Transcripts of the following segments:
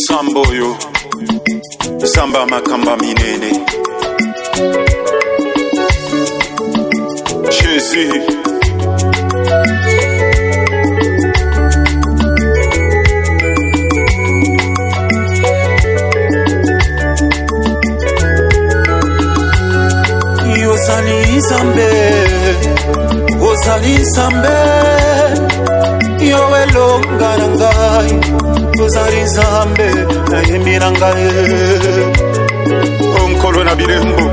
Samboyo Samba makamba minene Jésus Yosali Zambe Osali Zambe Yoelo Garangai Osali Zambe Nayemirangaye Onkolo na bilembo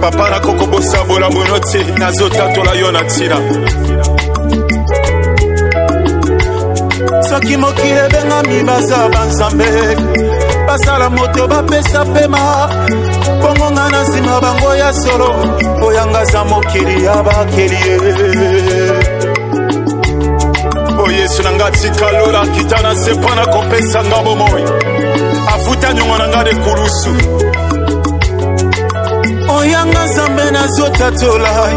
Papa na kokobo sabola monoti Nazota tola yona tira Soki mokile benga mibaza banzambe Basala moto bapesa pema Bongo nga na nsima bango ya solo Oyanga za mokili ya bakelie O Yesu na ngati kalola kitana sepana kopesa ngabo moi Afuta nyongo na ngade kurusu Oyanga zambe na zota tolai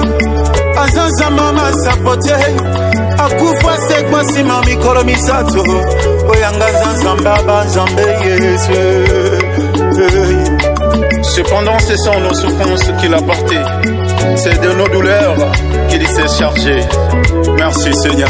Azaza mama sapote Akufa sekwa sima mikoro misato Oyanga zanzamba banzambe Yesu Cependant, ce sont nos souffrances qu'il a portées. C'est de nos douleurs qu'il s'est chargé. Merci Seigneur.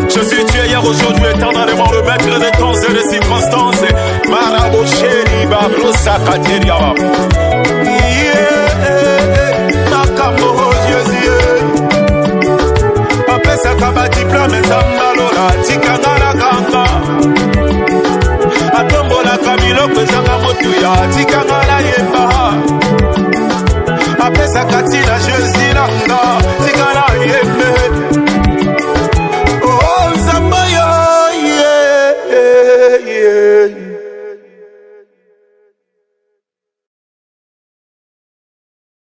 Jésus, tu es hier, aujourd'hui, éternellement le maître des temps et des circonstances. Marabo chéri, babro sakateria. Makambo Jésus. Papa sakaba diplôme zambalola tikangala kanga. Atombola kamilo kwezanga motuya tikanga.